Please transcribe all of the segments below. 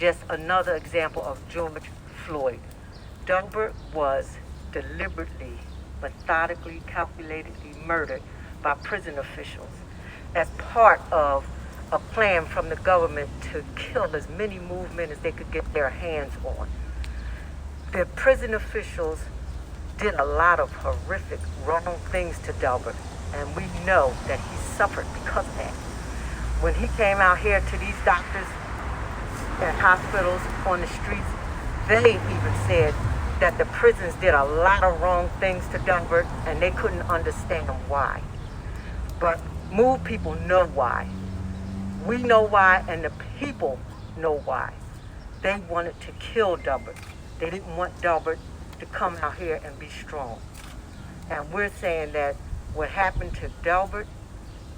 Just another example of George Floyd. Delbert was deliberately, methodically, calculatedly murdered by prison officials as part of a plan from the government to kill as many movement as they could get their hands on. The prison officials did a lot of horrific, wrong things to Delbert, and we know that he suffered because of that. When he came out here to these doctors and hospitals on the streets, they even said that the prisons did a lot of wrong things to Delbert, and they couldn't understand why. But MOVE people know why. We know why, and the people know why. They wanted to kill Delbert. They didn't want Delbert to come out here and be strong. And we're saying that what happened to Delbert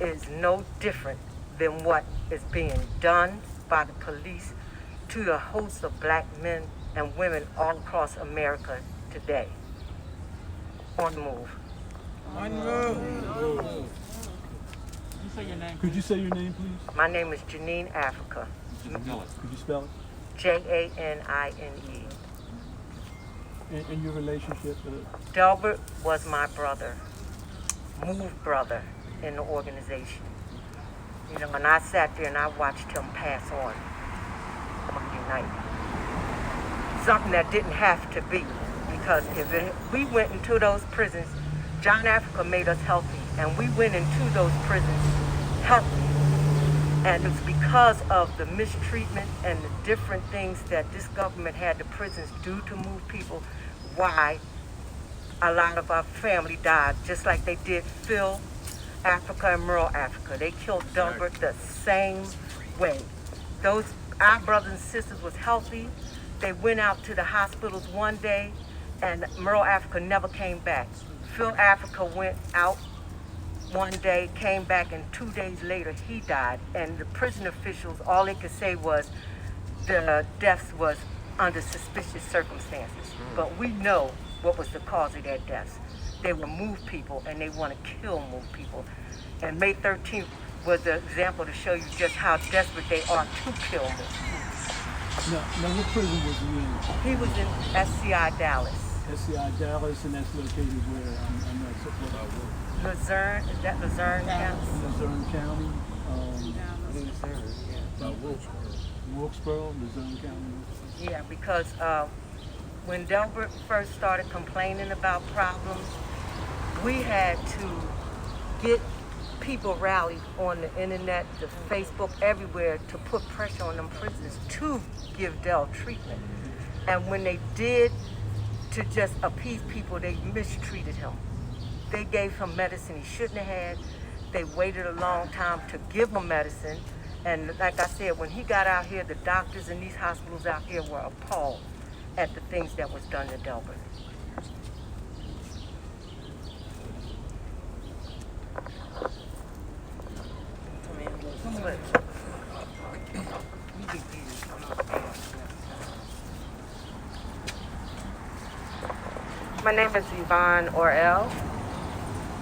is no different than what is being done by the police to the hosts of black men and women all across America today. On MOVE. On MOVE. Could you say your name, please? My name is Janine Africa. Could you spell it? Janine. And your relationship? Delbert was my brother, MOVE brother in the organization. You know, and I sat there and I watched him pass on Unite. Something that didn't have to be, because we went into those prisons, John Africa made us healthy, and we went into those prisons healthy. And it's because of the mistreatment and the different things that this government had the prisons do to MOVE people, why a lot of our family died, just like they did Phil Africa and Merle Africa. They killed Delbert the same way. Our brothers and sisters was healthy. They went out to the hospitals one day, and Merle Africa never came back. Phil Africa went out one day, came back, and 2 days later he died. And the prison officials, all they could say was the deaths was under suspicious circumstances. But we know what was the cause of their deaths. They were MOVE people, and they want to kill MOVE people. And May 13th was the example to show you just how desperate they are to kill MOVE. Now what prison was he in? He was in SCI Dallas. SCI Dallas, and that's located where? I'm not so sure. Luzerne, is that Luzerne County? Luzerne County. Wilkesboro, Luzerne County. Yeah, because when Delbert first started complaining about problems, we had to get people rallied on the internet, the Facebook, everywhere to put pressure on them prisoners to give Del treatment. And when they did, to just appease people, they mistreated him. They gave him medicine he shouldn't have had. They waited a long time to give him medicine. And like I said, when he got out here, the doctors in these hospitals out here were appalled at the things that was done to Delbert. My name is Yvonne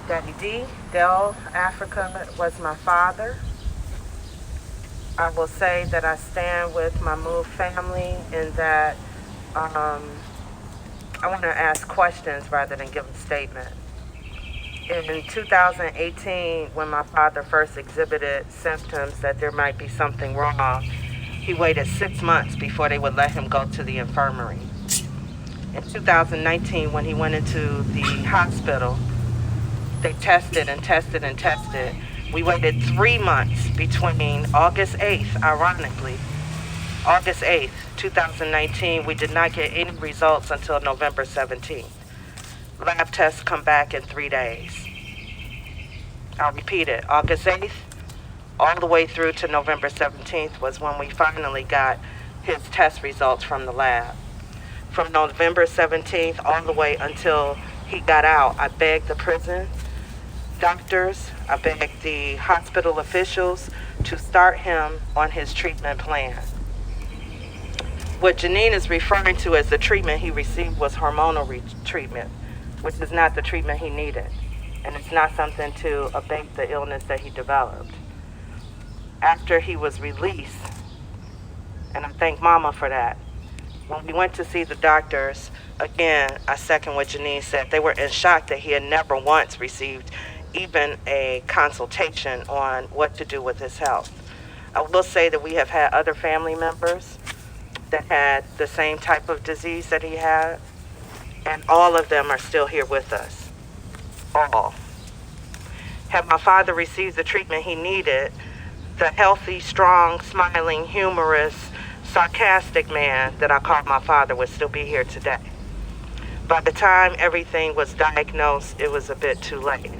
Daddy D. Delbert Africa was my father. I will say that I stand with my MOVE family in that I want to ask questions rather than give a statement. In 2018, when my father first exhibited symptoms that there might be something wrong, he waited 6 months before they would let him go to the infirmary. In 2019, when he went into the hospital, they tested and tested and tested. We waited 3 months between August 8th, ironically, August 8th, 2019, we did not get any results until November 17th. Lab tests come back in 3 days. I'll repeat it, August 8th, all the way through to November 17th was when we finally got his test results from the lab. From November 17th all the way until he got out, I begged the prison doctors, I begged the hospital officials to start him on his treatment plan. What Janine is referring to as the treatment he received was hormonal treatment, which is not the treatment he needed. And it's not something to abate the illness that he developed. After he was released, And I thank Mama for that. When we went to see the doctors, again, I second what Janine said. They were in shock that he had never once received even a consultation on what to do with his health. I will say that we have had other family members that had the same type of disease that he had, and all of them are still here with us. All. Had my father received the treatment he needed, the healthy, strong, smiling, humorous, sarcastic man that I called my father would still be here today. By the time everything was diagnosed, it was a bit too late.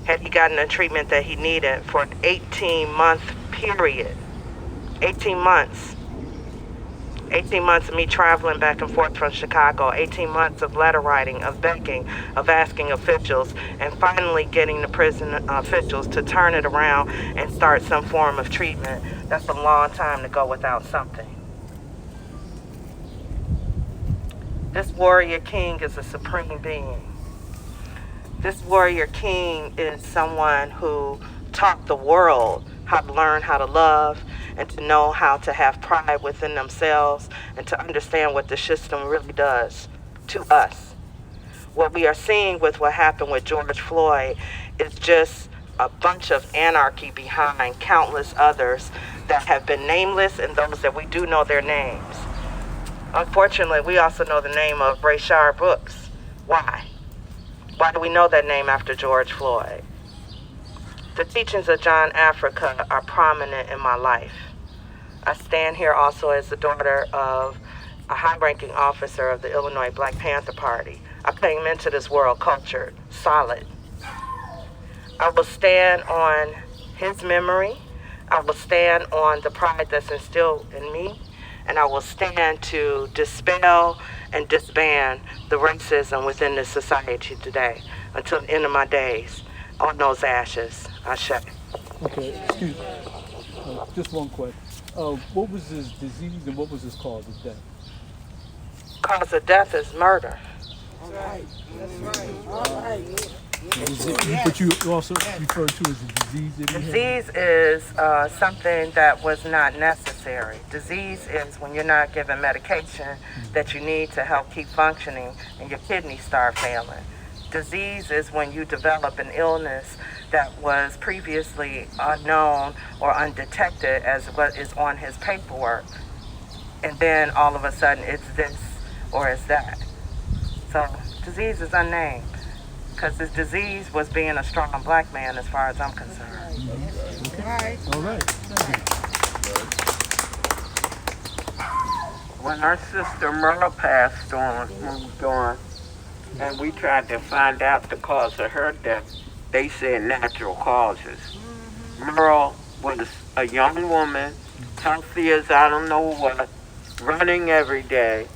Had he gotten the treatment that he needed for an 18-month period, 18 months of me traveling back and forth from Chicago, 18 months of letter writing, of begging, of asking officials, and finally getting the prison officials to turn it around and start some form of treatment. That's a long time to go without something. This warrior king is a supreme being. This warrior king is someone who taught the world how to learn how to love and to know how to have pride within themselves and to understand what the system really does to us. What we are seeing with what happened with George Floyd is just a bunch of anarchy behind countless others that have been nameless and those that we do know their names. Unfortunately, we also know the name of Rayshard Brooks. Why? Why do we know that name after George Floyd? The teachings of Yvonne Africa are prominent in my life. I stand here also as the daughter of a high-ranking officer of the Illinois Black Panther Party. I came into this world cultured, solid. I will stand on his memory. I will stand on the pride that's instilled in me. And I will stand to dispel and disband the racism within this society today until the end of my days. On those ashes, I shut. Okay, excuse me. Just one question. What was his disease and what was his cause of death? Cause of death is murder. All right. That's right. All right. But you also referred to as a disease that he had? Disease is something that was not necessary. Disease is when you're not given medication that you need to help keep functioning and your kidneys start failing. Disease is when you develop an illness that was previously unknown or undetected as what is on his paperwork. And then all of a sudden it's this or it's that. So disease is unnamed because his disease was being a strong black man as far as I'm concerned. Okay. All right. When our sister Merle passed on, moved on, and we tried to find out the cause of her death, they said natural causes. Merle was a young woman, healthy as I don't know what, running every day,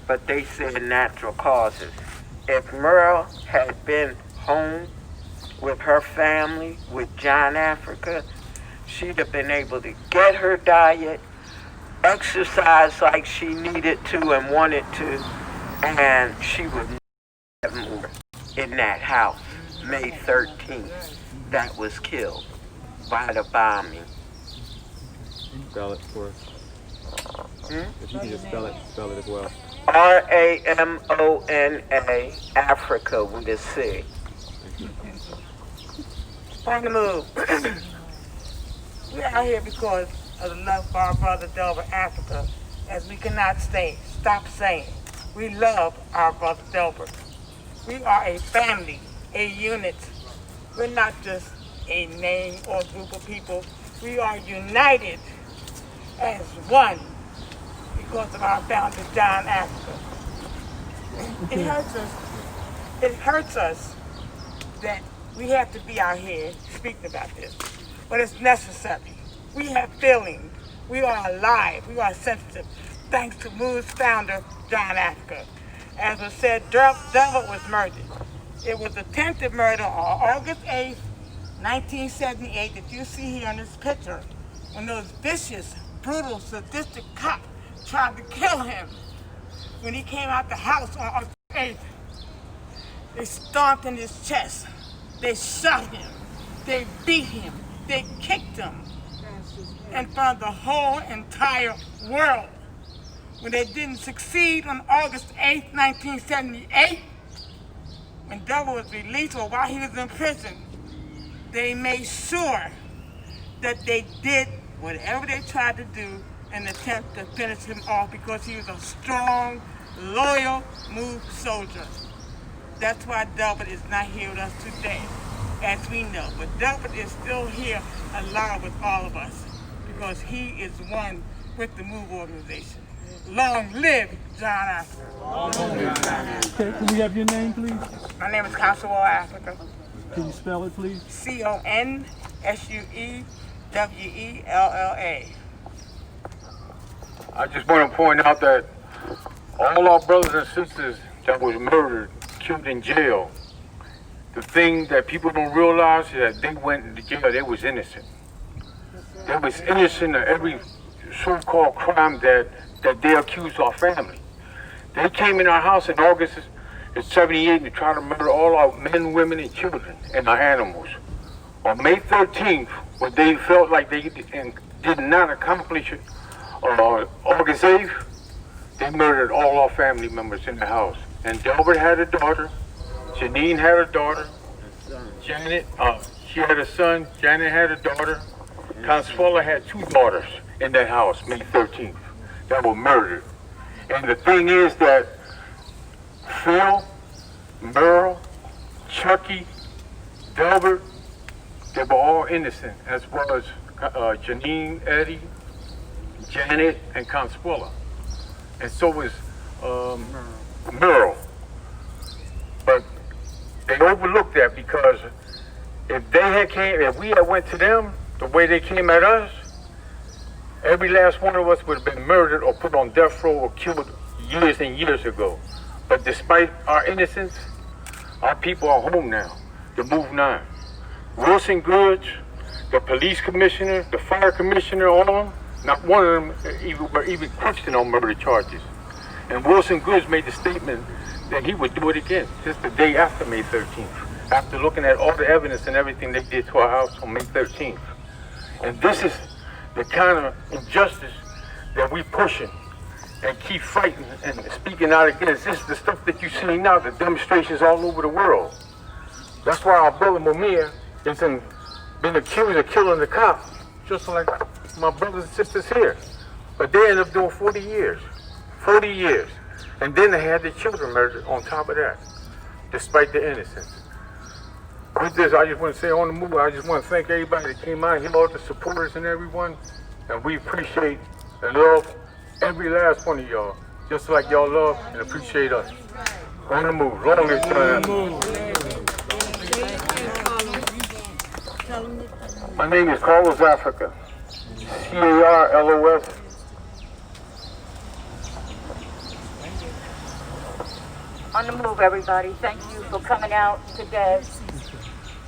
but they said natural causes. If Merle had been home with her family, with Yvonne Africa, she'd have been able to get her diet, exercise like she needed to and wanted to, and she would have more in that house. May 13th, that was killed by the bombing. Spell it for us. If you can just spell it as well. Ramona, Africa with a C. On the move. We're out here because of the love for our brother Delbert Africa, as we cannot stop saying, we love our brother Delbert. We are a family, a unit. We're not just a name or group of people. We are united as one because of our founder, Yvonne Africa. It hurts us that we have to be out here speaking about this, but it's necessary. We have feelings. We are alive. We are sensitive, thanks to MOVE's founder, Yvonne Africa. As was said, Delbert was murdered. It was attempted murder on August 8th, 1978, that you see here in this picture, when those vicious, brutal, sadistic cops tried to kill him. When he came out the house on August 8th, they stomped in his chest. They shot him. They beat him. They kicked him. in front of the whole entire world. When they didn't succeed on August 8, 1978, when Delbert was released or while he was in prison, they made sure that they did whatever they tried to do in an attempt to finish him off because he was a strong, loyal, MOVE soldier. That's why Delbert is not here with us today, as we know. But Delbert is still here alive with all of us because he is one with the MOVE organization. Long live John Africa. Okay, can we have your name, please? My name is Yvonne Africa. Can you spell it, please? CONSUEWELLA. I just want to point out that all our brothers and sisters that was murdered, killed in jail, the thing that people don't realize is that they went into jail, they was innocent. They was innocent of every so-called crime that they accused our family. They came in our house in August of '78 to try to murder all our men, women, and children, and our animals. On May 13th, when they felt like they did not accomplish it, August 8th, they murdered all our family members in the house. And Delbert had a daughter, Janine had a daughter, Janet, she had a son, Janet had a daughter, Consuela had 2 daughters in that house, May 13th, that were murdered. And the thing is that Phil, Merle, Chucky, Delbert, they were all innocent, as well as Janine, Eddie, Janet, and Consuela. And so was Merle. But they overlooked that because if we had went to them the way they came at us, every last one of us would have been murdered or put on death row or killed years and years ago. But despite our innocence, our people are home now, the MOVE 9. Wilson Goods, the police commissioner, the fire commissioner, all of them, not one of them were even questioned on murder charges. And Wilson Goods made the statement that he would do it again, just the day after May 13th, after looking at all the evidence and everything they did to our house on May 13th. And this is the kind of injustice that we pushing and keep fighting and speaking out against. This is the stuff that you see now, the demonstrations all over the world. That's why our brother Mumia has been accused of killing the cop, just like my brothers and sisters here. But they ended up doing 40 years. 40 years. And then they had their children murdered on top of that, despite their innocence. With this, I just want to say on the move, I just want to thank everybody that came out here, all the supporters and everyone. And we appreciate and love every last one of y'all, just like y'all love and appreciate us. On the move. Long live China. My name is Carlos Africa. CARLOS. On the move, everybody. Thank you for coming out today.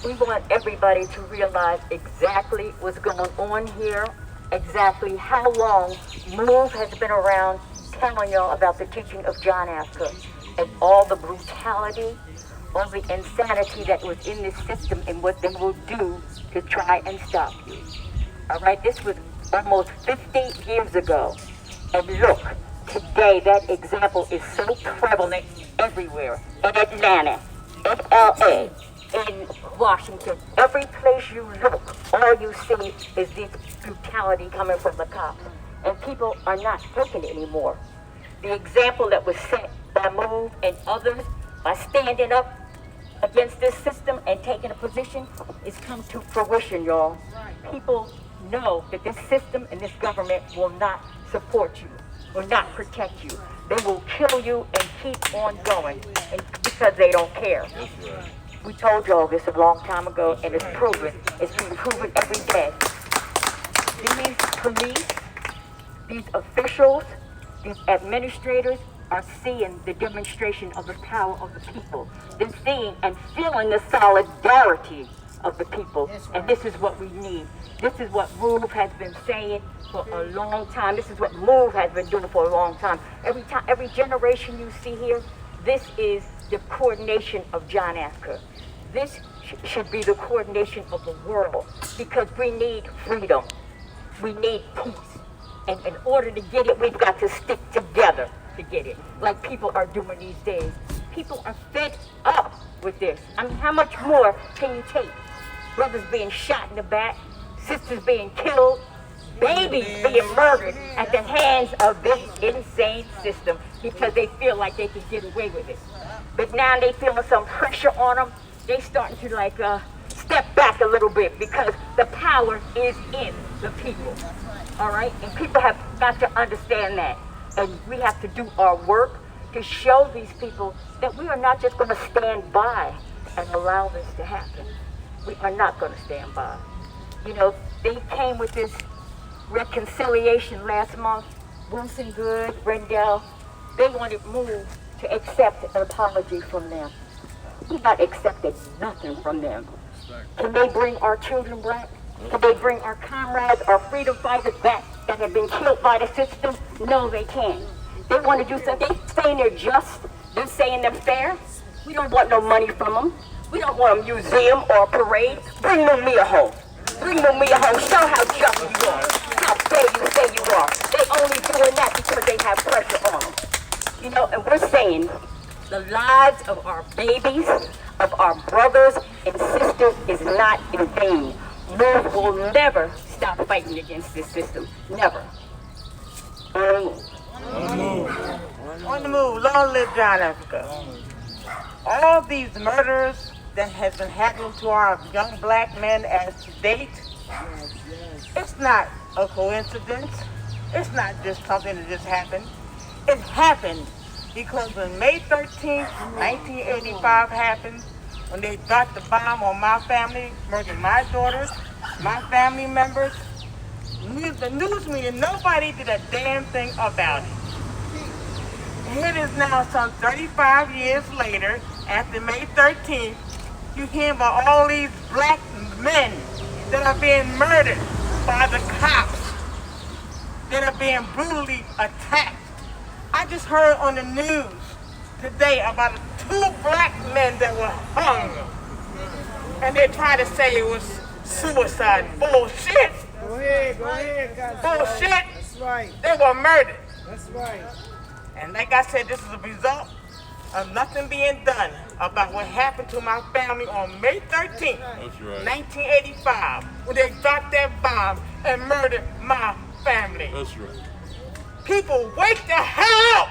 We want everybody to realize exactly what's going on here, exactly how long MOVE has been around telling y'all about the teaching of John Africa and all the brutality, all the insanity that was in this system and what they will do to try and stop you. All right, this was almost 50 years ago. And look, today that example is so prevalent everywhere. In Atlanta, in LA, in Washington, every place you look, all you see is this brutality coming from the cops. And people are not taking it anymore. The example that was set by MOVE and others by standing up against this system and taking a position is come to fruition, y'all. People know that this system and this government will not support you, will not protect you. They will kill you and keep on going and because they don't care. We told y'all this a long time ago, and it's proven. It's being proven every day. These police, these officials, these administrators are seeing the demonstration of the power of the people. They're seeing and feeling the solidarity of the people. And this is what we need. This is what MOVE has been saying for a long time. This is what MOVE has been doing for a long time. Every generation you see here, this is the coordination of John Africa. This should be the coordination of the world because we need freedom. We need peace. And in order to get it, we've got to stick together to get it, like people are doing these days. People are fed up with this. I mean, how much more can you take? Brothers being shot in the back, sisters being killed, babies being murdered at the hands of this insane system because they feel like they can get away with it. But now they feeling some pressure on them. They starting to step back a little bit because the power is in the people. All right? And people have got to understand that. And we have to do our work to show these people that we are not just going to stand by and allow this to happen. We are not going to stand by. You know, they came with this reconciliation last month. Wilson Good, Rendell, they wanted Move to accept an apology from them. We not accepted nothing from them. Can they bring our children back? Can they bring our comrades, our freedom fighters back that have been killed by the system? No, they can't. They want to do something. They're saying they're just. They're saying they're fair. We don't want no money from them. We don't want a museum or a parade. Bring Mumia home. Bring Mumia home. Show how just you are. How fair you say you are. They only doing that because they have pressure on them. You know, and we're saying the lives of our babies, of our brothers and sisters is not in vain. Move will never stop fighting against this system. Never. On the move, long live John Africa. All these murders that has been happening to our young black men as to date, it's not a coincidence. It's not just something that just happened. It happened because when May 13th, 1985 happened, when they dropped the bomb on my family, murdered my daughters, my family members, the news media, nobody did a damn thing about it. Here it is now some 35 years later, after May 13th, you hear about all these black men that are being murdered by the cops, that are being brutally attacked. I just heard on the news today about 2 black men that were hung, and they tried to say it was suicide. Bullshit. Go ahead, guys. Bullshit. That's right. They were murdered. That's right. And like I said, this is a result of nothing being done about what happened to my family on May 13th, 1985, when they dropped that bomb and murdered my family. That's right. People, wake the hell up!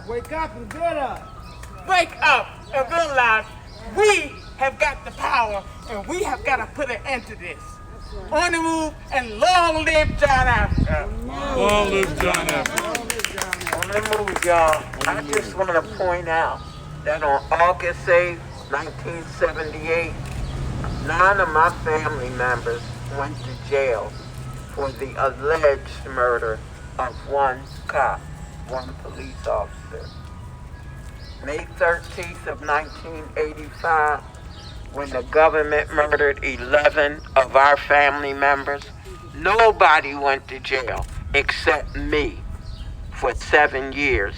Wake up and get up. Wake up and realize we have got the power and we have got to put an end to this. On the move, and long live John Africa. Long live John Africa. On the move, y'all. I just want to point out that on August 8th, 1978, 9 of my family members went to jail for the alleged murder of 1 cop, 1 police officer. May 13th of 1985, when the government murdered 11 of our family members, nobody went to jail except me for 7 years.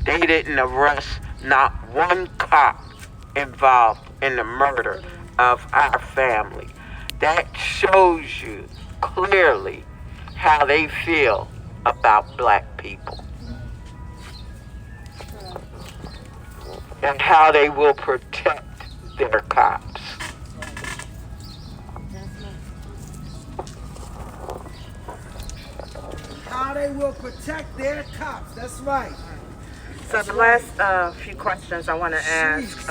They didn't arrest not 1 cop involved in the murder of our family. That shows you clearly how they feel about black people and how they will protect their cops. How they will protect their cops. That's right. So the last few questions I want to ask.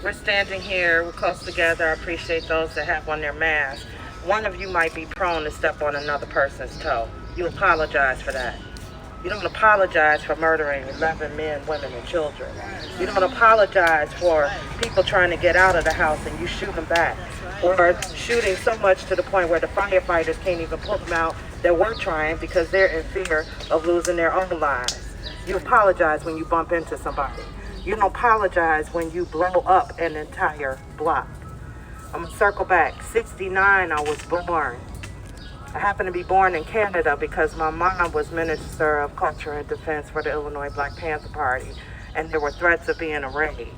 We're standing here, we're close together. I appreciate those that have on their masks. One of you might be prone to step on another person's toe. You apologize for that. You don't apologize for murdering 11 men, women, and children. You don't apologize for people trying to get out of the house and you shoot them back. Or shooting so much to the point where the firefighters can't even pull them out that were trying because they're in fear of losing their own lives. You apologize when you bump into somebody. You don't apologize when you blow up an entire block. I'm gonna circle back. 69, I was born. I happened to be born in Canada because my mom was Minister of Culture and Defense for the Illinois Black Panther Party, and there were threats of being a raid.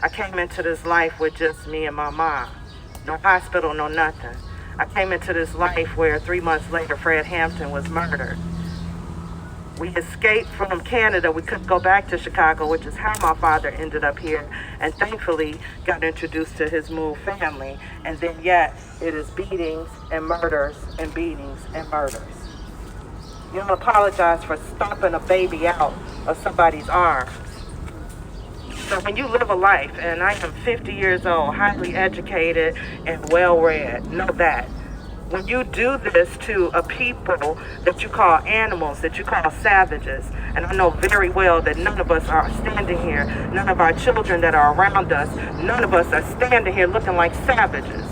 I came into this life with just me and my mom. No hospital, no nothing. I came into this life where 3 months later Fred Hampton was murdered. We escaped from Canada. We couldn't go back to Chicago, which is how my father ended up here, and thankfully got introduced to his Move family. And then yet it is beatings and murders and beatings and murders. You don't apologize for stomping a baby out of somebody's arms. So when you live a life, and I am 50 years old, highly educated and well-read, know that. When you do this to a people that you call animals, that you call savages, and I know very well that none of us are standing here, none of our children that are around us, none of us are standing here looking like savages,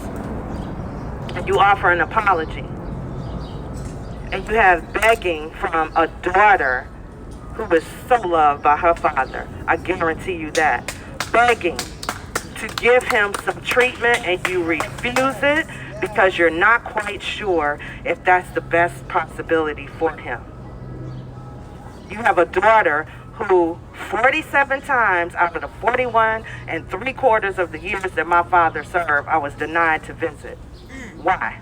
and you offer an apology, and you have begging from a daughter who is so loved by her father, I guarantee you that, begging to give him some treatment, and you refuse it because you're not quite sure if that's the best possibility for him. You have a daughter who 47 times out of the 41 3/4 of the years that my father served, I was denied to visit. Why?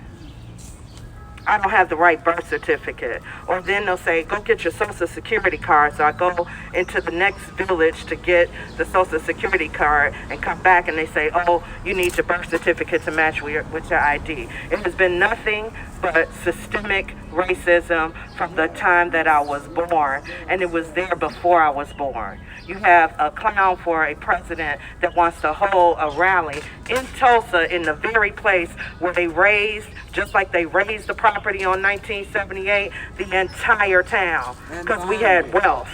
I don't have the right birth certificate. Or then they'll say, go get your Social Security card. So I go into the next village to get the Social Security card and come back and they say, oh, you need your birth certificate to match with your ID. It has been nothing but systemic racism from the time that I was born, and it was there before I was born. You have a clown for a president that wants to hold a rally in Tulsa, in the very place where they raised, just like they raised the property on 1978, the entire town, because we had wealth.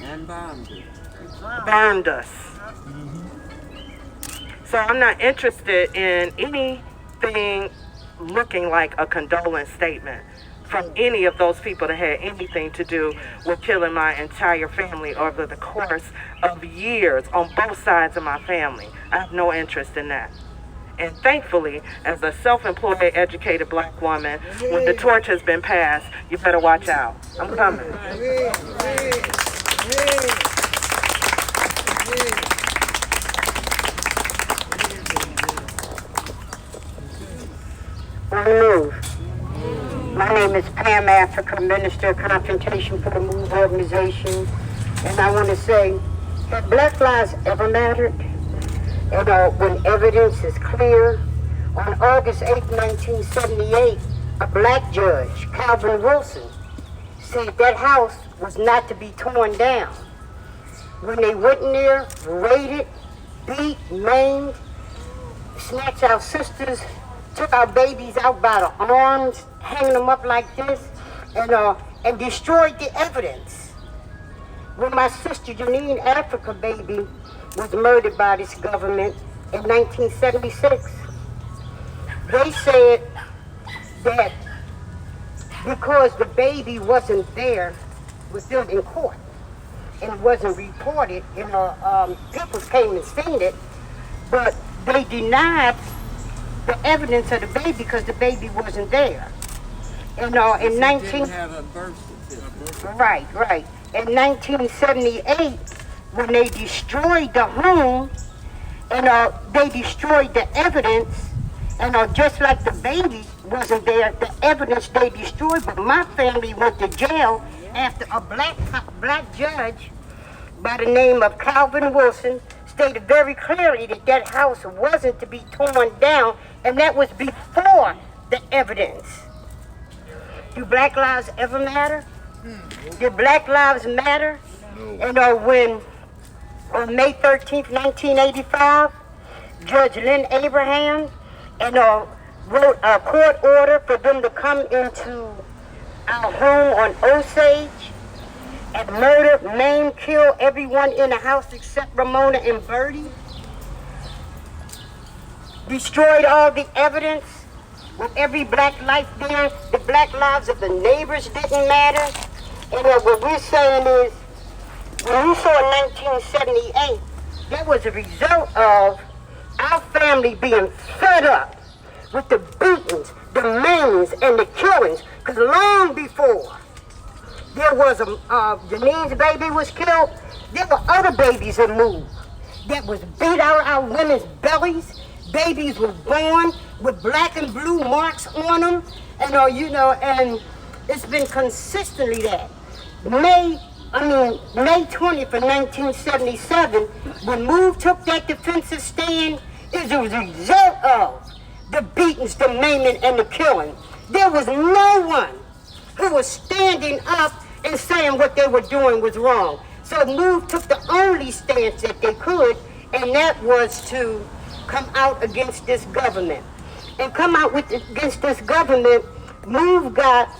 And Burned us. So I'm not interested in anything looking like a condolence statement from any of those people that had anything to do with killing my entire family over the course of years on both sides of my family. I have no interest in that. And thankfully, as a self-employed, educated black woman, when the torch has been passed, you better watch out. I'm coming. Move. My name is Pam Africa, Minister of Confrontation for the Move organization. And I want to say, have Black lives ever mattered? And when evidence is clear, on August 8, 1978, a black judge, Calvin Wilson, said that house was not to be torn down. When they went in there, raided, beat, maimed, snatched our sisters, took our babies out by the arms, hanging them up like this, and destroyed the evidence. When my sister Janine Africa baby was murdered by this government in 1976, they said that because the baby wasn't there with them in court and it wasn't reported, people came and seen it, but they denied the evidence of the baby because the baby wasn't there. And in 19 have a birth certificate. Right. In 1978, when they destroyed the home, and they destroyed the evidence, and just like the baby wasn't there, the evidence they destroyed. But my family went to jail after a black judge by the name of Calvin Wilson stated very clearly that that house wasn't to be torn down, and that was before the evidence. Do Black lives ever matter? Did Black lives matter? And when on May 13th, 1985, Judge Lynn Abraham wrote a court order for them to come into our home on Osage and murder, maim, kill everyone in the house except Ramona and Bertie. Destroyed all the evidence with every black life there. The black lives of the neighbors didn't matter. And what we're saying is, when you saw 1978, that was a result of our family being fed up with the beatings, the maimings, and the killings. Because long before there was Janine's baby was killed, there were other babies that moved, that was beat out our women's bellies. Babies were born with black and blue marks on them, and and it's been consistently that. May 20th of 1977, when MOVE took that defensive stand, is a result of the beatings, the maiming, and the killing. There was no one who was standing up and saying what they were doing was wrong. So MOVE took the only stance that they could, and that was to come out against this government. And come out against this government, MOVE got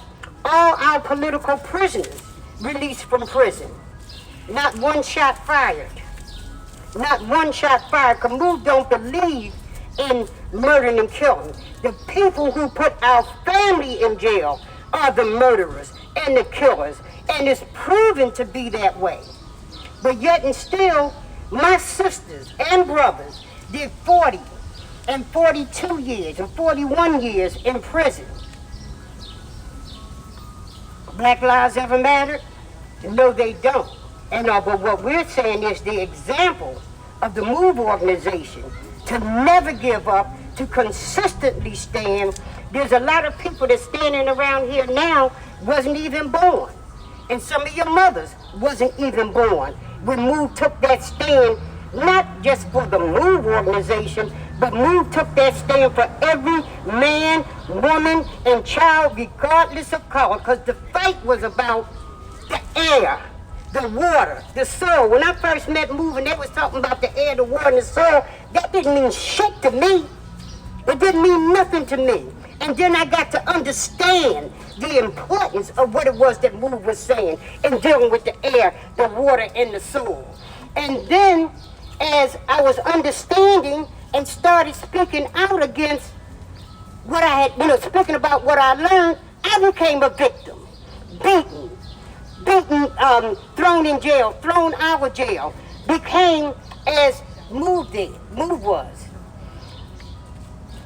all our political prisoners released from prison. Not one shot fired. Not one shot fired, because MOVE don't believe in murdering and killing. The people who put our family in jail are the murderers and the killers, and it's proven to be that way. But yet and still, my sisters and brothers did 40 and 42 years and 41 years in prison. Black lives ever matter? No, they don't. But what we're saying is the example of the MOVE organization to never give up, to consistently stand. There's a lot of people that's standing around here now wasn't even born. And some of your mothers wasn't even born when MOVE took that stand, not just for the MOVE organization, but MOVE took that stand for every man, woman, and child, regardless of color, because the fight was about the air, the water, the soil. When I first met MOVE and they was talking about the air, the water, and the soil, that didn't mean shit to me. It didn't mean nothing to me. And then I got to understand the importance of what it was that MOVE was saying in dealing with the air, the water, and the soil. And then, as I was understanding and started speaking out against what I had, speaking about what I learned, I became a victim. Beaten, thrown in jail, thrown out of jail, became as MOVE did, MOVE was.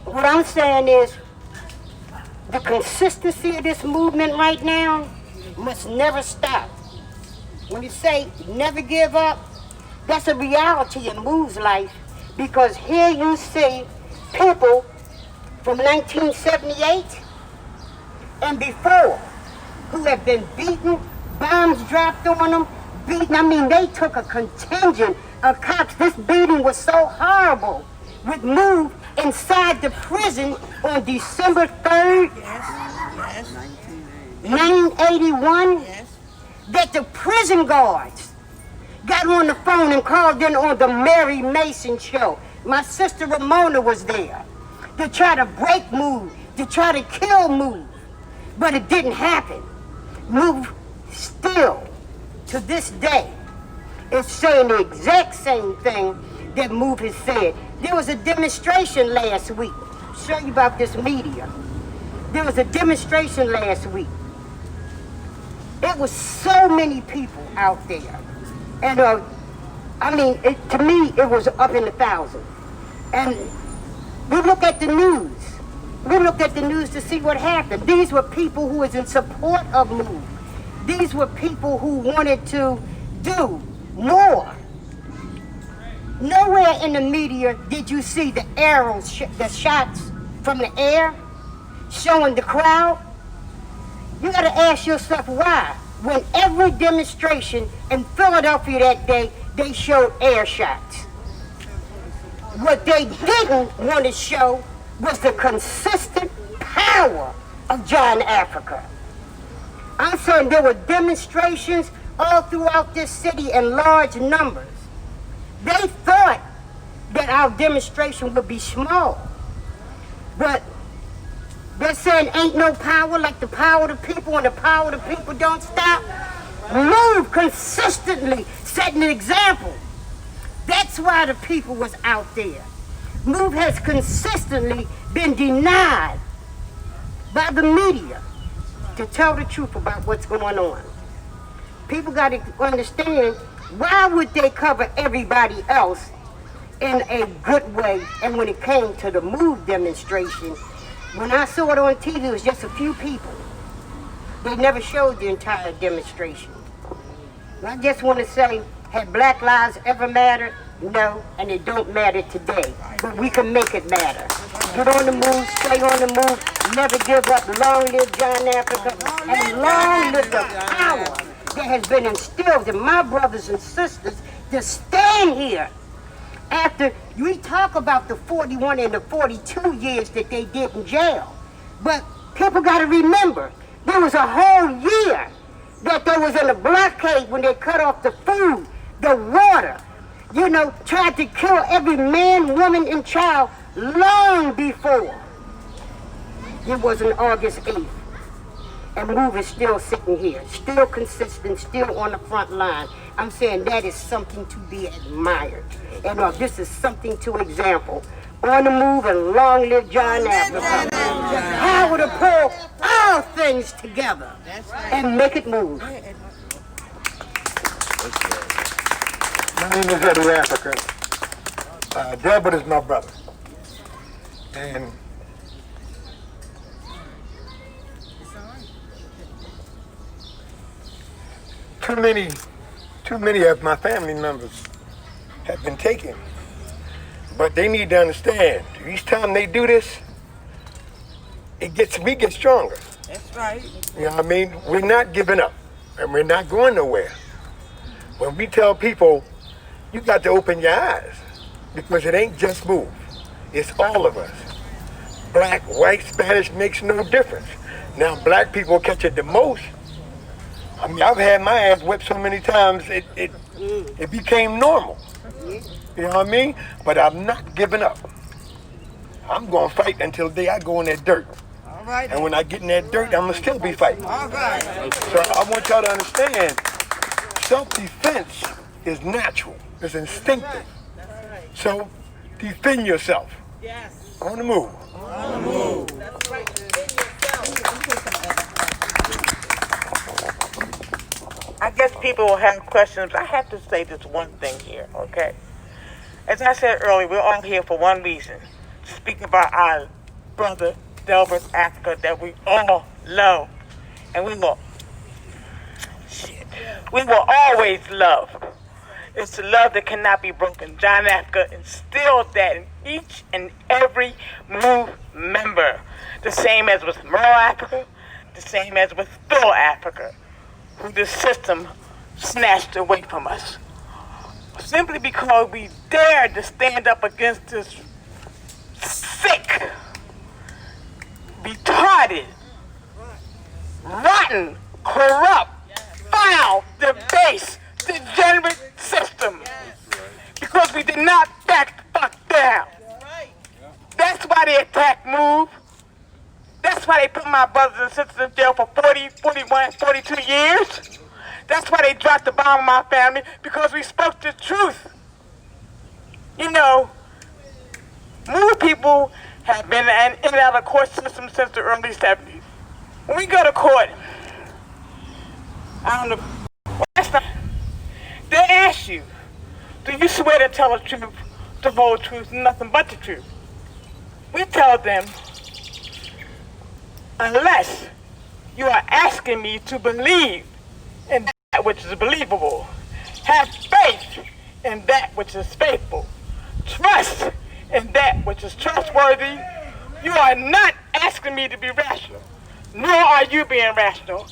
What I'm saying is, the consistency of this movement right now must never stop. When you say never give up, that's a reality in MOVE's life, because here you see people from 1978 and before who have been beaten, bombs dropped on them, beaten. They took a contingent of cops. This beating was so horrible with MOVE inside the prison on December 3rd, 1981, that the prison guards got on the phone and called in on the Mary Mason show. My sister Ramona was there to try to break MOVE, to try to kill MOVE, but it didn't happen. MOVE still, to this day, is saying the exact same thing that MOVE has said. There was a demonstration last week. I'll show you about this media. There was a demonstration last week. It was so many people out there. And to me, it was up in the thousands. And we look at the news. We looked at the news to see what happened. These were people who was in support of MOVE. These were people who wanted to do more. Nowhere in the media did you see the arrows, the shots from the air showing the crowd. You got to ask yourself why. When every demonstration in Philadelphia that day, they showed air shots. What they didn't want to show was the consistent power of Yvonne Africa. I'm saying there were demonstrations all throughout this city in large numbers. They thought that our demonstration would be small, but they're saying ain't no power like the power of the people, and the power of the people don't stop. MOVE consistently setting an example. That's why the people was out there. MOVE has consistently been denied by the media to tell the truth about what's going on. People got to understand, why would they cover everybody else in a good way? And when it came to the MOVE demonstration, when I saw it on TV, it was just a few people. They never showed the entire demonstration. And I just want to say, had Black lives ever mattered? No, and it don't matter today, but we can make it matter. Get on the move, stay on the move, never give up. Long live John Africa, and long live the power that has been instilled in my brothers and sisters to stand here. After we talk about the 41 and the 42 years that they did in jail, but people got to remember, there was a whole year that they was in a blockade when they cut off the food, the water, you know, tried to kill every man, woman, and child long before. It was on August 8th. And MOVE is still sitting here, still consistent, still on the front line. I'm saying that is something to be admired. And this is something to example. On the move, and long live John Africa. Power to pull all things together and make it move. My name is Delbert Africa. Delbert is my brother. And too many of my family members have been taken. But they need to understand, each time they do this, we get stronger. That's right. You know what I mean? We're not giving up, and we're not going nowhere. When we tell people, you got to open your eyes, because it ain't just MOVE. It's all of us. Black, white, Spanish makes no difference. Now, black people catch it the most. I mean, I've had my ass whipped so many times, it became normal. You know what I mean? But I'm not giving up. I'm going to fight until the day I go in that dirt. All right. And when I get in that dirt, I'm going to still be fighting. All right. So I want y'all to understand, self-defense is natural. It's instinctive. So defend yourself. Yes. On the move. On the move. That's right. I guess people will have questions. I have to say this one thing here, okay? As I said earlier, we're all here for one reason. To speak about our brother, Delbert Africa, that we all love. And we will always love. It's the love that cannot be broken. John Africa instilled that in each and every MOVE member. The same as with Merle Africa, the same as with Phil Africa, who the system snatched away from us. Simply because we dared to stand up against this sick, retarded, rotten, corrupt, foul, debased, degenerate system. Because we did not back the fuck down. That's why they attacked MOVE. That's why they put my brothers and sisters in jail for 40, 41, 42 years. That's why they dropped the bomb on my family, because we spoke the truth. You know, MOVE people have been in and out of the court system since the early 70s. When we go to court, I don't know, last time, they ask you, do you swear to tell the truth, the whole truth, and nothing but the truth? We tell them, unless you are asking me to believe in that which is believable, have faith in that which is faithful, trust in that which is trustworthy, you are not asking me to be rational, nor are you being rational.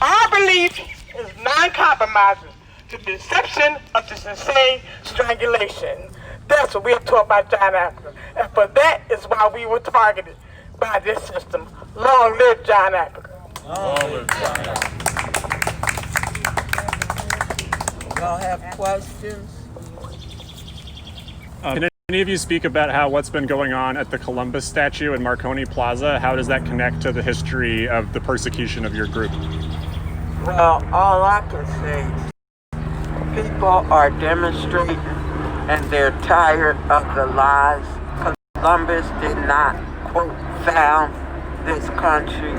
Our belief is non-compromising to the deception of this insane strangulation. That's what we are taught by John Africa, and for that is why we were targeted by this system. Long live John Africa. Long live John Africa. Y'all have questions? Can any of you speak about what's been going on at the Columbus statue in Marconi Plaza? How does that connect to the history of the persecution of your group? Well, all I can say is people are demonstrating and they're tired of the lies. Columbus did not, quote, found this country,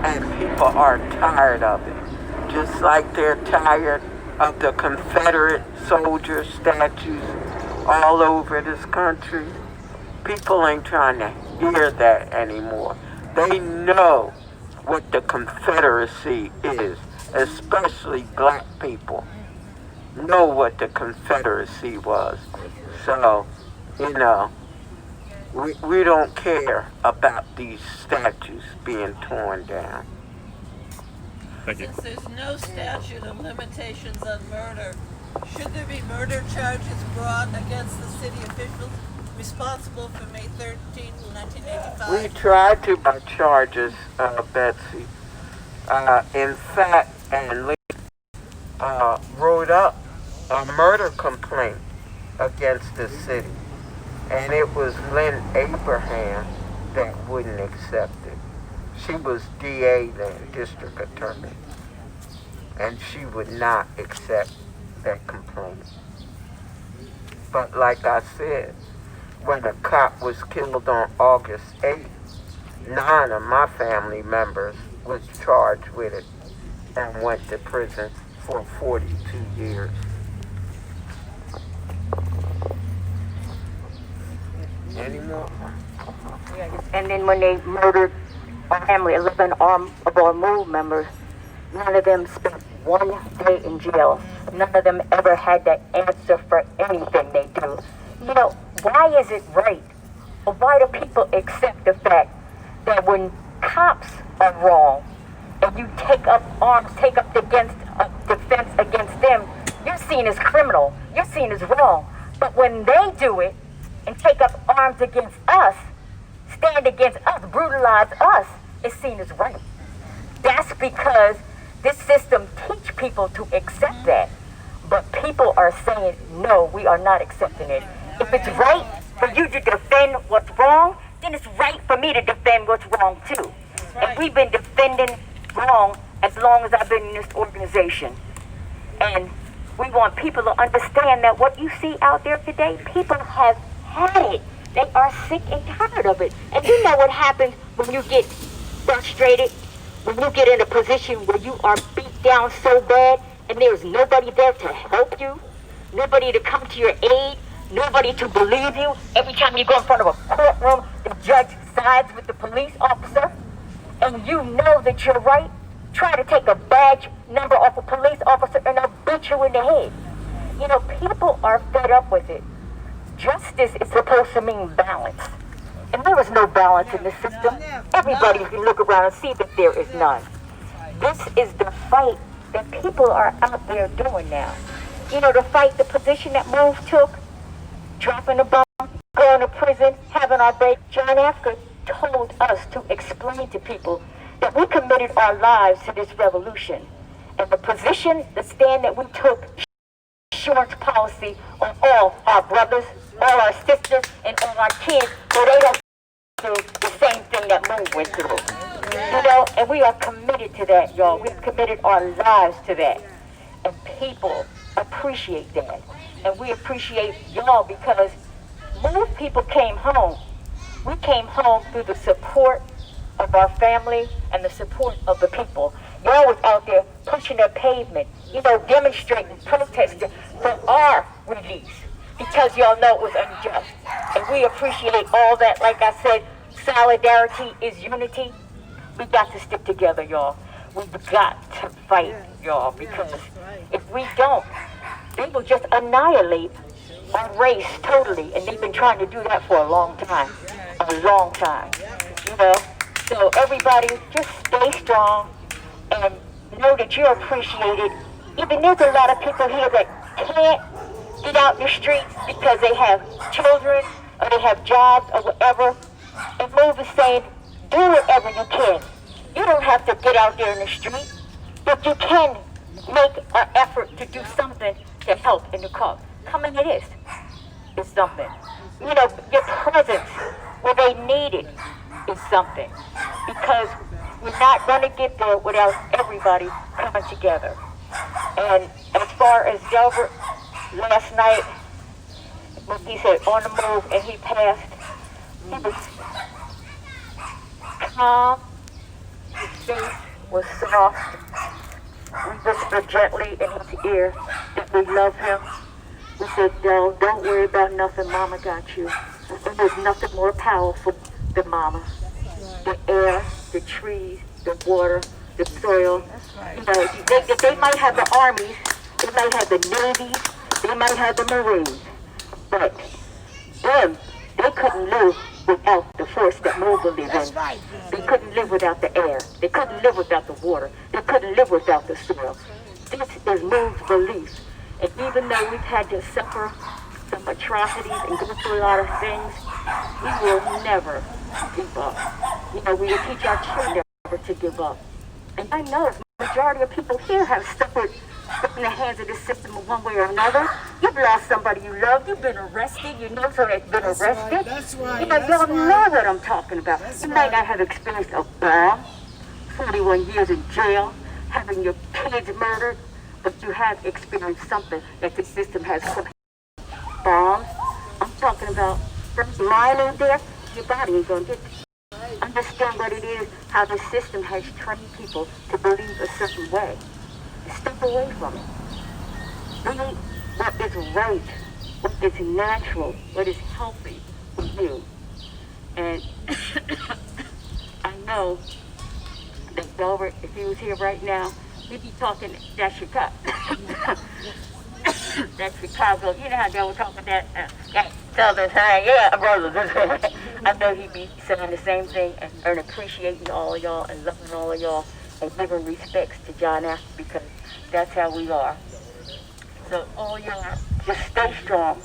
and people are tired of it. Just like they're tired of the Confederate soldier statues all over this country. People ain't trying to hear that anymore. They know what the Confederacy is, especially black people. know what the Confederacy was. So, you know, we don't care about these statues being torn down. Thank you. Since there's no statute of limitations on murder, should there be murder charges brought against the city officials responsible for May 13, 1985? We tried to bring charges, Betsy. In fact, and Lee wrote up a murder complaint against the city. And it was Lynn Abraham that wouldn't accept it. She was DA then, district attorney. And she would not accept that complaint. But like I said, when a cop was killed on August 8th, 9 of my family members was charged with it and went to prison for 42 years. Any more? And then when they murdered our family, 11 of our MOVE members, none of them spent 1 day in jail. None of them ever had to answer for anything they do. You know, why is it right? Or why do people accept the fact that when cops are wrong and you take up arms, take up defense against them, you're seen as criminal, you're seen as wrong. But when they do it and take up arms against us, stand against us, brutalize us, it's seen as right. That's because this system teach people to accept that. But people are saying, no, we are not accepting it. If it's right for you to defend what's wrong, then it's right for me to defend what's wrong too. And we've been defending wrong as long as I've been in this organization. And we want people to understand that what you see out there today, people have had it. They are sick and tired of it. And you know what happens when you get frustrated, when you get in a position where you are beat down so bad and there's nobody there to help you, nobody to come to your aid, nobody to believe you. Every time you go in front of a courtroom, the judge sides with the police officer, and you know that you're right. Try to take a badge number off a police officer and they'll beat you in the head. You know, people are fed up with it. Justice is supposed to mean balance. And there is no balance in this system. Everybody can look around and see that there is none. This is the fight that people are out there doing now. You know, the fight, the position that MOVE took, dropping a bomb, going to prison, having our break. John Africa told us to explain to people that we committed our lives to this revolution. And the position, the stand that we took, insurance policy on all our brothers, all our sisters, and all our kids, so they don't do the same thing that MOVE went through. You know, and we are committed to that, y'all. We've committed our lives to that. And people appreciate that. And we appreciate y'all because MOVE people came home. We came home through the support of our family and the support of the people. Y'all was out there pushing the pavement, you know, demonstrating, protesting for our release because y'all know it was unjust. And we appreciate all that. Like I said, solidarity is unity. We got to stick together, y'all. We've got to fight, y'all, because if we don't, they will just annihilate our race totally. And they've been trying to do that for a long time. A long time. You know? So everybody, just stay strong and know that you're appreciated. Even there's a lot of people here that can't get out in the streets because they have children or they have jobs or whatever. And MOVE is saying, do whatever you can. You don't have to get out there in the street, but you can make an effort to do something to help in the cause. Coming to this is something. You know, your presence where they need it is something. Because we're not going to get there without everybody coming together. And as far as Delbert, last night, when he said on the move and he passed, he was calm, his face was soft. We whispered gently in his ear that we love him. We said, Del, don't worry about nothing, Mama got you. And there's nothing more powerful than Mama. The air, the trees, the water, the soil. You know, they might have the armies, They might have the Navy, they might have the Marines, but them, they couldn't live without the force that moved them in. They couldn't live without the air. They couldn't live without the water. They couldn't live without the soil. This is Move's belief. And even though we've had to suffer some atrocities and go through a lot of things, we will never give up. You know, we will teach our children never to give up. And I know the majority of people here have suffered in the hands of this system in one way or another. You've lost somebody you love. You've been arrested. You know somebody that's been arrested. That's right. You know, y'all know what I'm talking about. You might not have experienced a bomb, 41 years in jail, having your kids murdered, but you have experienced something that the system has put bombs. I'm talking about first violent death, your body ain't gonna get to. Understand what it is, how the system has trained people to believe a certain way. Step away from it. Do what is right, what is natural, what is healthy for you. And I know that Delbert, if he was here right now, he'd be talking that Chicago. That Chicago, you know how they were talking that Southern side, yeah, brother. I know he'd be saying the same thing and appreciating all of y'all and loving all of y'all and giving respects to John Africa because that's how we are. So all y'all, just stay strong.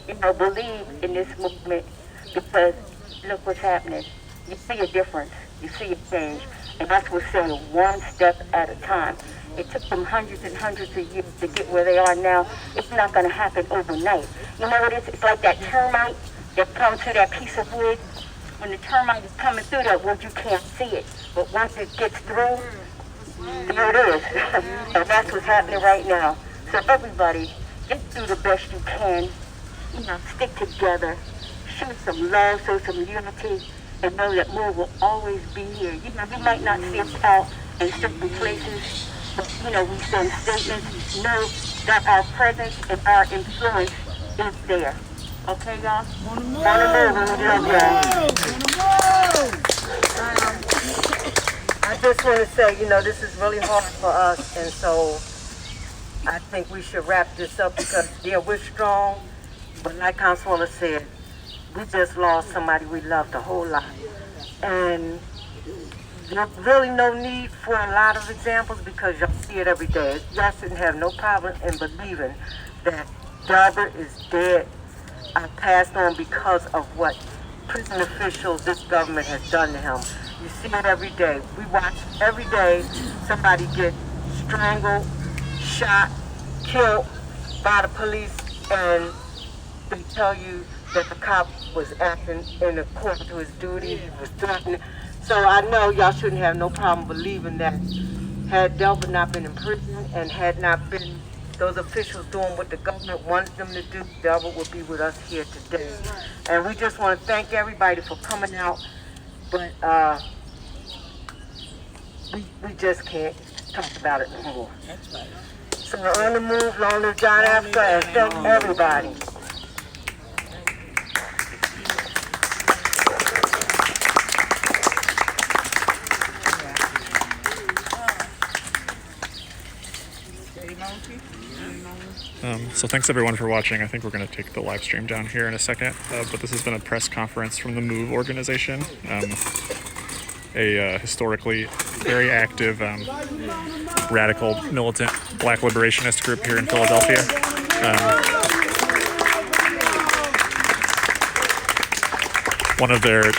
You know, believe in this movement because look what's happening. You see a difference. You see a change. And that's what's saying one step at a time. It took them hundreds and hundreds of years to get where they are now. It's not going to happen overnight. You know what it is? It's like that termite that comes through that piece of wood. When the termite is coming through that wood, you can't see it. But once it gets through, there it is. And that's what's happening right now. So everybody, just do the best you can. You know, stick together. Show some love, show some unity, and know that Move will always be here. You know, you might not see us out in certain places, but, you know, we send statements. Know that our presence and our influence is there. Okay, y'all? Wanna move, we love y'all. I just want to say, you know, this is really hard for us, and so I think we should wrap this up because, yeah, we're strong, but like Consuela said, we just lost somebody we loved a whole lot. And there's really no need for a lot of examples because y'all see it every day. Y'all shouldn't have no problem in believing that Delbert is dead. I passed on because of what prison officials, this government has done to him. You see it every day. We watch every day somebody get strangled, shot, killed by the police, and they tell you that the cop was acting in accordance to his duty, he was threatening. So I know y'all shouldn't have no problem believing that had Delbert not been in prison and had not been those officials doing what the government wanted them to do, Delbert would be with us here today. And we just want to thank everybody for coming out, but we just can't talk about it no more. So we're on the move, long live John Africa, and thank everybody. So thanks everyone for watching. I think we're going to take the live stream down here in a second, but this has been a press conference from the MOVE organization, a historically very active, radical, militant black liberationist group here in Philadelphia. One of their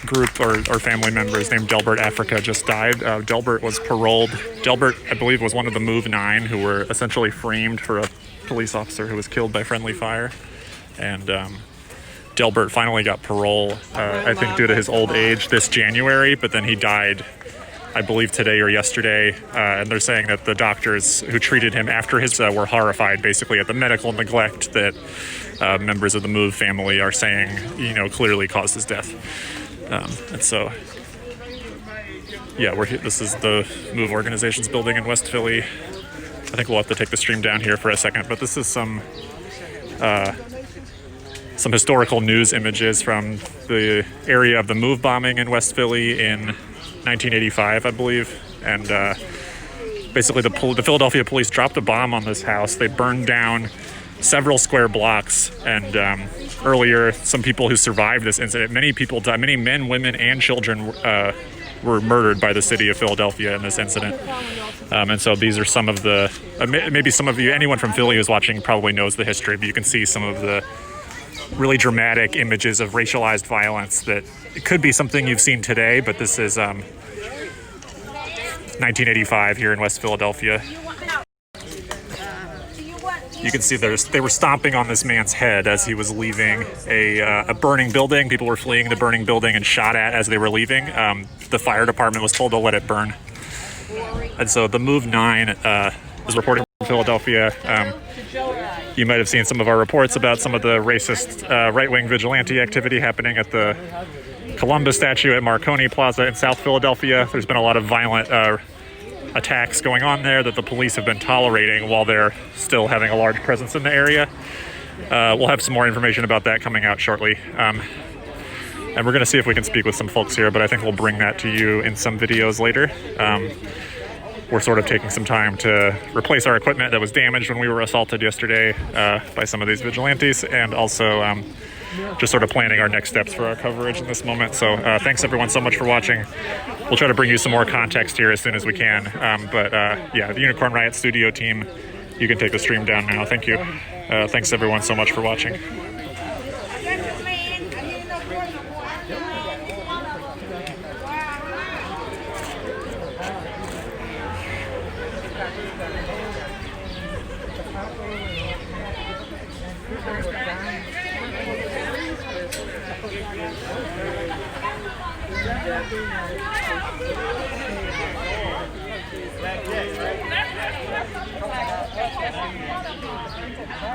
group or family members named Delbert Africa just died. Delbert was paroled. Delbert, I believe, was one of the Move 9 who were essentially framed for a police officer who was killed by friendly fire. And Delbert finally got parole, I think due to his old age, this January, but then he died, I believe, today or yesterday. And they're saying that the doctors who treated him after his were horrified, basically, at the medical neglect that members of the Move family are saying, you know, clearly caused his death. And so, yeah, this is the MOVE organization's building in West Philly. I think we'll have to take the stream down here for a second, but this is some historical news images from the area of the MOVE bombing in West Philly in 1985, I believe. And basically the Philadelphia police dropped a bomb on this house. They burned down several square blocks, and earlier, some people who survived this incident, many people died, many men, women, and children were murdered by the city of Philadelphia in this incident. And so these are some of the, maybe some of you, anyone from Philly who's watching probably knows the history, but you can see some of the really dramatic images of racialized violence that it could be something you've seen today, but this is 1985 here in West Philadelphia. You can see they were stomping on this man's head as he was leaving a burning building. People were fleeing the burning building and shot at as they were leaving. The fire department was told to let it burn. And so the Move 9 is reporting from Philadelphia. You might have seen some of our reports about some of the racist right-wing vigilante activity happening at the Columbus statue at Marconi Plaza in South Philadelphia. There's been a lot of violent attacks going on there that the police have been tolerating while they're still having a large presence in the area. We'll have some more information about that coming out shortly. And we're going to see if we can speak with some folks here, but I think we'll bring that to you in some videos later. We're sort of taking some time to replace our equipment that was damaged when we were assaulted yesterday by some of these vigilantes, and also just sort of planning our next steps for our coverage in this moment. So thanks everyone so much for watching. We'll try to bring you some more context here as soon as we can. But yeah, the Unicorn Riot studio team, you can take the stream down now. Thank you. Thanks everyone so much for watching.